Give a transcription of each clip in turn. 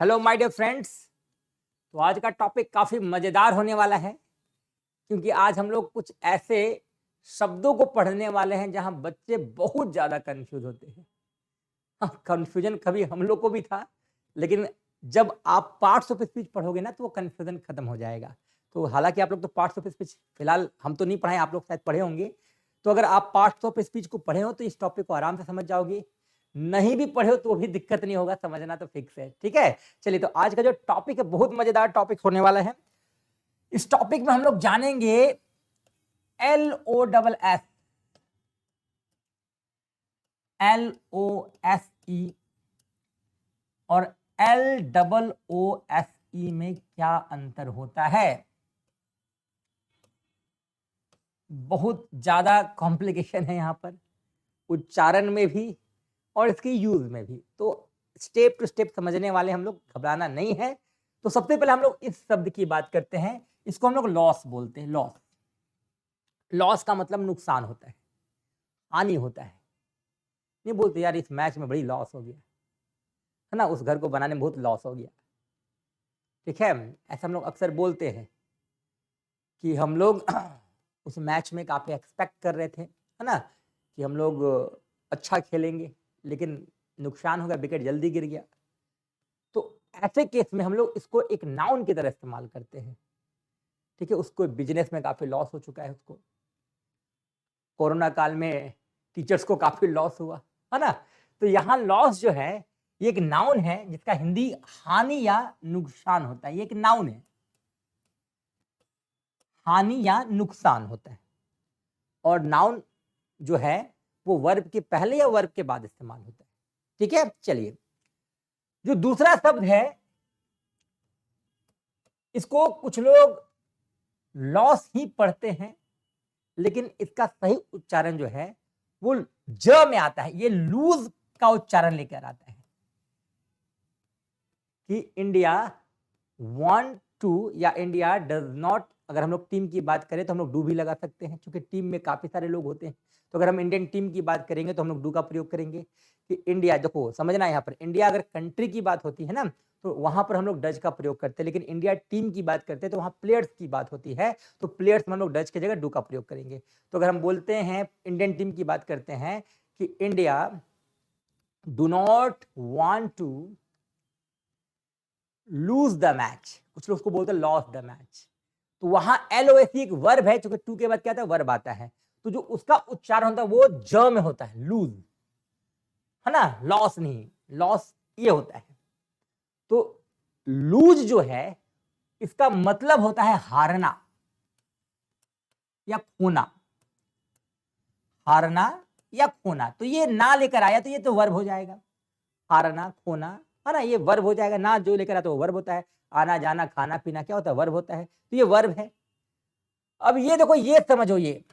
Hello my dear friends. तो आज का टॉपिक काफ़ी मज़ेदार होने वाला है, क्योंकि आज हम लोग कुछ ऐसे शब्दों को पढ़ने वाले हैं जहां बच्चे बहुत ज़्यादा कंफ्यूज होते हैं। हाँ, कन्फ्यूजन कभी हम लोग को भी था, लेकिन जब आप पार्ट्स ऑफ स्पीच पढ़ोगे ना तो वो कन्फ्यूजन खत्म हो जाएगा। तो हालांकि आप लोग तो पार्ट्स ऑफ स्पीच फिलहाल हम तो नहीं पढ़ाए, आप लोग शायद पढ़े होंगे। तो अगर आप पार्ट्स ऑफ स्पीच को पढ़े हो तो इस टॉपिक को आराम से समझ जाओगे। नहीं भी पढ़े हो तो भी दिक्कत नहीं होगा, समझना तो फिक्स है। ठीक है, चलिए तो आज का जो टॉपिक है बहुत मजेदार टॉपिक होने वाला है। इस टॉपिक में हम लोग जानेंगे LOSS, LOSE और LOOSE में क्या अंतर होता है। बहुत ज्यादा कॉम्प्लिकेशन है यहाँ पर, उच्चारण में भी और इसकी यूज में भी। तो स्टेप टू स्टेप समझने वाले हम लोग, घबराना नहीं है। तो सबसे पहले हम लोग इस शब्द की बात करते हैं। इसको हम लोग लॉस बोलते हैं। लॉस, लॉस का मतलब नुकसान होता है, हानि होता है। नहीं बोलते यार इस मैच में बड़ी लॉस हो गया है ना, उस घर को बनाने में बहुत लॉस हो गया। ठीक है, ऐसा हम लोग अक्सर बोलते हैं कि हम लोग उस मैच में काफी एक्सपेक्ट कर रहे थे, है ना, कि हम लोग अच्छा खेलेंगे, लेकिन नुकसान हो गया, विकेट जल्दी गिर गया। तो ऐसे केस में हम लोग इसको एक नाउन की तरह इस्तेमाल करते हैं। ठीक है, उसको बिजनेस में काफी लॉस हो चुका है, उसको कोरोना काल में टीचर्स को काफी लॉस हुआ, है ना। तो यहाँ लॉस जो है ये एक नाउन है जिसका हिंदी हानि या नुकसान होता है। ये एक नाउन है, हानि या नुकसान होता है। और नाउन जो है वो वर्ब के पहले या वर्ब के बाद इस्तेमाल होता है। ठीक है, चलिए जो दूसरा शब्द है इसको कुछ लोग लॉस ही पढ़ते हैं, लेकिन इसका सही उच्चारण जो है वो ज में आता है। ये लूज का उच्चारण लेकर आता है कि इंडिया वांट टू या इंडिया डज नॉट। अगर हम लोग टीम की बात करें तो हम लोग डू भी लगा सकते हैं, क्योंकि टीम में काफी सारे लोग होते हैं। तो अगर हम इंडियन टीम की बात करेंगे तो हम लोग डू का प्रयोग करेंगे कि इंडिया। देखो समझना, यहाँ पर इंडिया अगर कंट्री की बात होती है ना तो वहां पर हम लोग डज का प्रयोग करते हैं, लेकिन इंडिया टीम की बात करते हैं तो वहां प्लेयर्स की बात होती है, तो प्लेयर्स में हम लोग डज की जगह डू का प्रयोग करेंगे। तो अगर हम बोलते हैं इंडियन टीम की बात करते हैं कि India do not want to lose the match, कुछ लोग उसको बोलते हैं लॉस द मैच। तो वहां LOSE एक वर्ब है, क्योंकि टू के बाद क्या आता है, वर्ब आता है। तो जो उसका उच्चारण होता है वो ज में होता है, लूज, है ना, लॉस नहीं, लॉस ये होता है। तो लूज जो है इसका मतलब होता है हारना या खोना, हारना या खोना। तो ये ना लेकर आया तो ये तो वर्ब हो जाएगा, हारना खोना, है ना, ये वर्ब हो जाएगा। ना जो लेकर आया तो वो वर्ब होता है। आना जाना खाना पीना क्या होता है, वर्ब होता है। तो ये वर्ब है। अब ये देखो, ये समझो, ये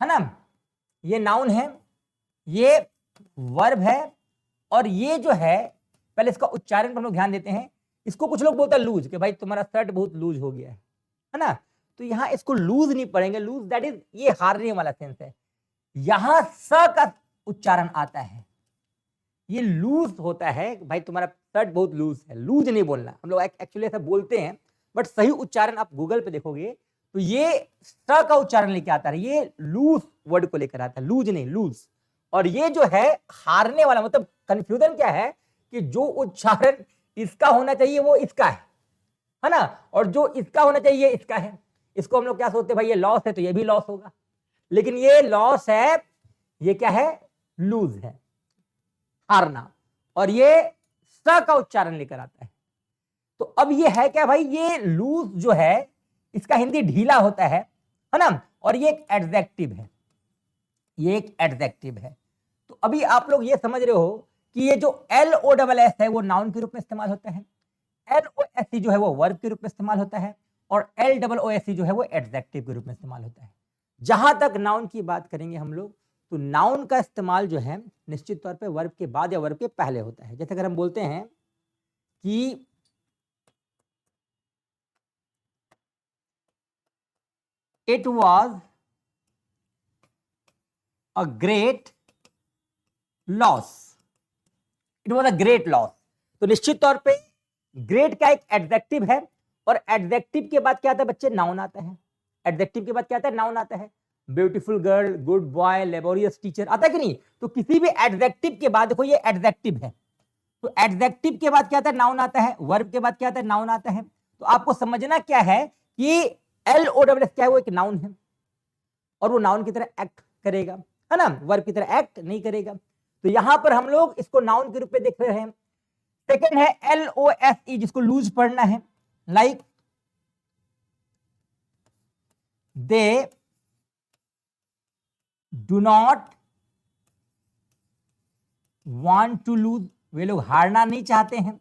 है ना, ये नाउन है, ये वर्ब है, और ये जो है पहले इसका उच्चारण पर हम लोग ध्यान देते हैं। इसको कुछ लोग बोलते हैं लूज, कि भाई तुम्हारा शर्ट बहुत लूज हो गया है ना। तो यहाँ इसको लूज नहीं पढ़ेंगे, लूज दैट इज ये हारने वाला सेंस है। यहां स का उच्चारण आता है, ये लूज होता है, भाई तुम्हारा शर्ट बहुत लूज है। लूज नहीं बोलना, हम लोग एक्चुअली ऐसा बोलते हैं, बट सही उच्चारण आप गूगल पे देखोगे तो ये स का उच्चारण लेके आता है, ये लूज वर्ड को लेकर आता है, लूज नहीं, लूज। और ये जो है हारने वाला, मतलब कंफ्यूजन क्या है कि जो उच्चारण इसका होना चाहिए वो इसका है ना, और जो इसका होना चाहिए इसका है। इसको हम लोग क्या सोचते हैं, भाई ये लॉस है तो ये भी लॉस होगा, लेकिन ये लॉस है, ये क्या है, लूज है, हारना। और ये स का उच्चारण लेकर आता है। तो अब ये है क्या भाई, ये लूज जो है इसका हिंदी ढीला होता है ना, और ये एक एडजेक्टिव है, ये एक एडजेक्टिव है। तो अभी आप लोग ये समझ रहे हो कि ये जो LOSS है वो नाउन के रूप में इस्तेमाल होता है, LOSE जो है वो वर्ब के रूप में इस्तेमाल होता है, और LOOSE जो है वो एडजेक्टिव के रूप में इस्तेमाल होता है। जहां तक नाउन की बात करेंगे हम लोग, तो नाउन का इस्तेमाल जो है निश्चित तौर पे वर्ब के बाद या वर्ब के पहले होता है। जैसे अगर हम बोलते हैं कि it was a great loss, it was a great loss, तो निश्चित तौर पे ग्रेट का एक एडजेक्टिव है, और एडजेक्टिव के बाद क्या आता है बच्चे? नाउन आता है। एडजेक्टिव के बाद क्या आता है? नाउन आता है। Beautiful girl, good boy, laborious teacher, आता है कि नहीं? तो किसी भी एडजेक्टिव के बाद, देखो ये एडजेक्टिव है, तो एडजेक्टिव के बाद क्या आता है? नाउन आता है। वर्ब के बाद क्या आता है? नाउन आता है। तो आपको समझना क्या है कि LOSS क्या है? वो एक नाउन है, और वो नाउन की तरह एक्ट करेगा, है ना, वर्ब की तरह एक्ट नहीं करेगा। तो यहां पर हम लोग इसको नाउन के रूप में देख रहे हैं। सेकंड है LOSE, जिसको लूज पढ़ना है, like they do not want to lose, वे लोग हारना नहीं चाहते हैं।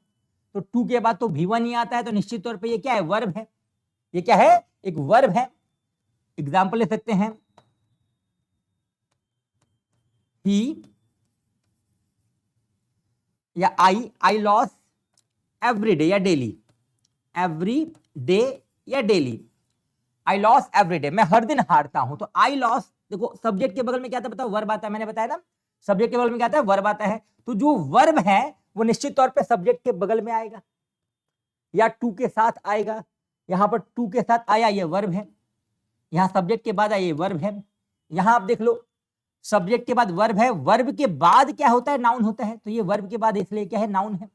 तो टू के बाद तो V1 ही आता है, तो निश्चित तौर पे ये क्या है? वर्ब है। ये क्या है? एक वर्ब है। एग्जाम्पल ले सकते हैं, ही या आई लॉस एवरी डे या डेली, एवरी डे या डेली, आई लॉस एवरी डे, मैं हर दिन हारता हूं। तो आई लॉस, देखो सब्जेक्ट के बगल में क्या था बताओ? वर्ब आता है, मैंने बताया ना, सब्जेक्ट के बगल में क्या आता है? वर्ब आता है। तो जो वर्ब है वो निश्चित तौर पे सब्जेक्ट के बगल में आएगा या टू के साथ आएगा। यहां पर टू के साथ आया, ये वर्ब है। यहां सब्जेक्ट के बाद आया, ये वर्ब है। यहां आप देख लो, सब्जेक्ट के बाद वर्ब है, वर्ब के बाद क्या होता है? नाउन होता है। तो ये वर्ब के बाद इसलिए क्या है? नाउन है।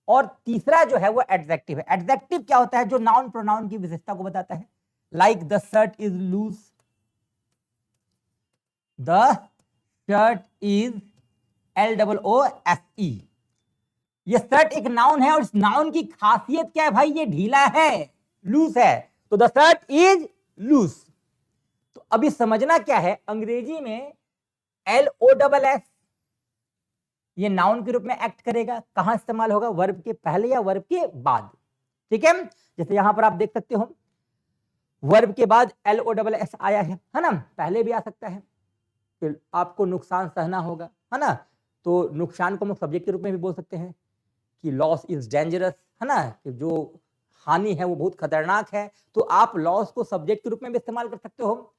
और तीसरा जो है वो एडजेक्टिव है। एडजेक्टिव क्या होता है? जो नाउन प्रोनाउन की विशेषता को बताता है, like the shirt is loose, the shirt is LOOSE। ये शर्ट एक नाउन है, और इस नाउन की खासियत क्या है भाई? ये ढीला है, लूज है। तो द शर्ट इज लूज। तो अभी समझना क्या है, अंग्रेजी में LOSS ये नाउन के रूप में एक्ट करेगा। कहां इस्तेमाल होगा? वर्ब के पहले या वर्ब के बाद। ठीक है, जैसे यहां पर आप देख सकते हो, वर्ब के बाद LOSS आया है ना, पहले भी आ सकता है। तो आपको नुकसान सहना होगा, है ना, तो नुकसान को हम सब्जेक्ट के रूप में भी बोल सकते हैं कि लॉस इज डेंजरस, है ना, कि जो हानि है वो बहुत खतरनाक है। तो आप लॉस को सब्जेक्ट के रूप में भी इस्तेमाल कर सकते हो।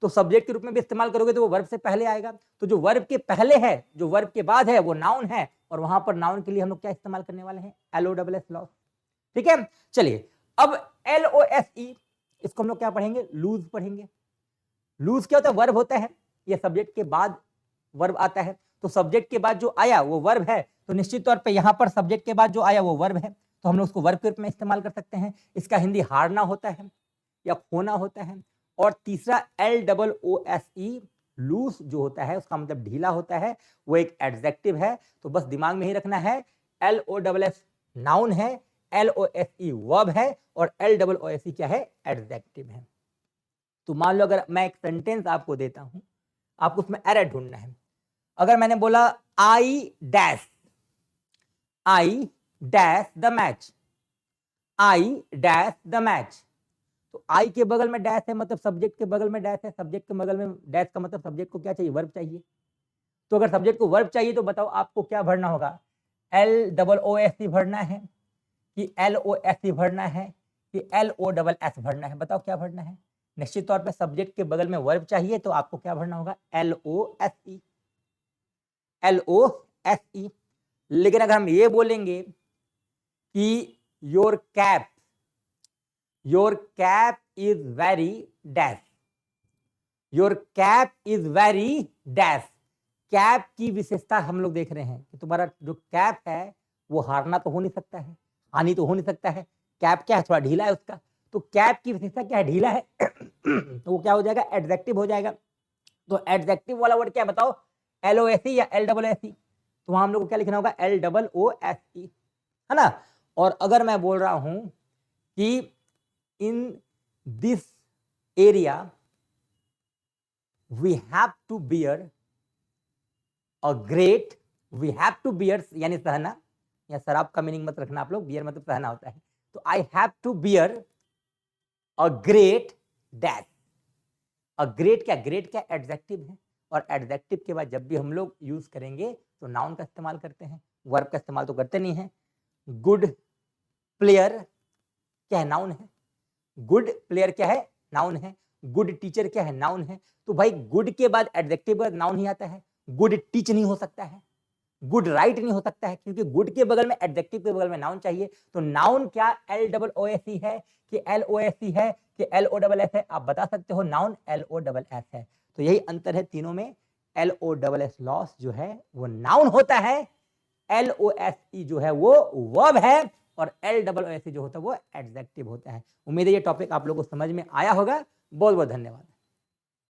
तो सब्जेक्ट के रूप में भी इस्तेमाल करोगे तो वो वर्ब से पहले आएगा। तो जो वर्ब के पहले है, जो वर्ब के बाद है, वो नाउन है, और वहां पर नाउन के लिए हम लोग क्या इस्तेमाल करने वाले हैं? LOSS, loss. ठीक है, चलिए अब LOSE, इसको हम लोग क्या पढ़ेंगे? लूज पढ़ेंगे। लूज क्या होता है? वर्ब होता है। ये सब्जेक्ट के बाद वर्ब आता है, तो सब्जेक्ट के बाद जो आया वो वर्ब है, तो निश्चित तौर पे यहां पर सब्जेक्ट के बाद जो आया वो वर्ब है, तो हम लोग उसको वर्ब के रूप में इस्तेमाल कर सकते हैं। इसका हिंदी हारना होता है या खोना होता है। और तीसरा LOOSE, लूज जो होता है उसका मतलब ढीला होता है, वो एक एडजेक्टिव है। तो बस दिमाग में ही रखना है, LOSS नाउन है, LOSE वर्ब है, और LOOSE क्या है? एडजेक्टिव है। तो मान लो अगर मैं एक सेंटेंस आपको देता हूं, आपको उसमें एरर ढूंढना है। अगर मैंने बोला I dash the match, I dash the match, तो आई के बगल में डैश है, मतलब सब्जेक्ट के बगल में डैश है, सब्जेक्ट के बगल में डैश का मतलब सब्जेक्ट को क्या चाहिए? वर्ब चाहिए। तो अगर सब्जेक्ट को वर्ब चाहिए तो बताओ आपको क्या भरना होगा? LOOSE भरना है कि LOSE भरना है कि LOSS भरना है? बताओ क्या भरना है? निश्चित तौर पे सब्जेक्ट के बगल में वर्ब चाहिए, तो आपको क्या भरना होगा? LOSE, LOSE। लेकिन अगर हम ये बोलेंगे कि your cap is very dash, your cap is very dash, cap की विशेषता हम लोग देख रहे हैं कि तुम्हारा जो कैप है वो हारना तो हो नहीं सकता है, हानि तो हो नहीं सकता है। कैप क्या है? थोड़ा ढीला है उसका। तो कैप की विशेषता क्या है? ढीला है। तो वो क्या हो जाएगा? एडजेक्टिव हो जाएगा। तो एडजेक्टिव वाला वर्ड क्या बताओ? LOSE या LOSE? तो वहां हम लोग को क्या लिखना होगा? LOOSE, है ना। और अगर मैं बोल रहा हूं कि in this area we have to bear a great, we have to bear यानी सहना, या शराब का मीनिंग मत रखना आप लोग, बियर मतलब सहना होता है। तो I have to bear a great dash. A great क्या? ग्रेट क्या? एडजेक्टिव है, और एडजेक्टिव के बाद जब भी हम लोग यूज करेंगे तो नाउन का इस्तेमाल करते हैं, वर्ब का इस्तेमाल तो करते नहीं है। गुड प्लेयर क्या है? नाउन है। गुड प्लेयर क्या है? नाउन है। गुड टीचर क्या है? नाउन है। तो भाई गुड के बाद एडजेक्टिव नाउन ही आता है, गुड टीच नहीं हो सकता है। गुड राइट नहीं हो सकता है, क्योंकि गुड के बगल में, एडजेक्टिव के बगल में नाउन चाहिए। तो नाउन क्या LOOS है कि LOSE है कि LOSS है? आप बता सकते हो नाउन LOSS है। तो यही अंतर है तीनों में। LOSS लॉस जो है वो नाउन होता है, LOSE जो है वो वर्ब है, और LOSE जो होता है वो एडजेक्टिव होता है। उम्मीद है ये टॉपिक आप लोगों को समझ में आया होगा। बहुत बहुत धन्यवाद।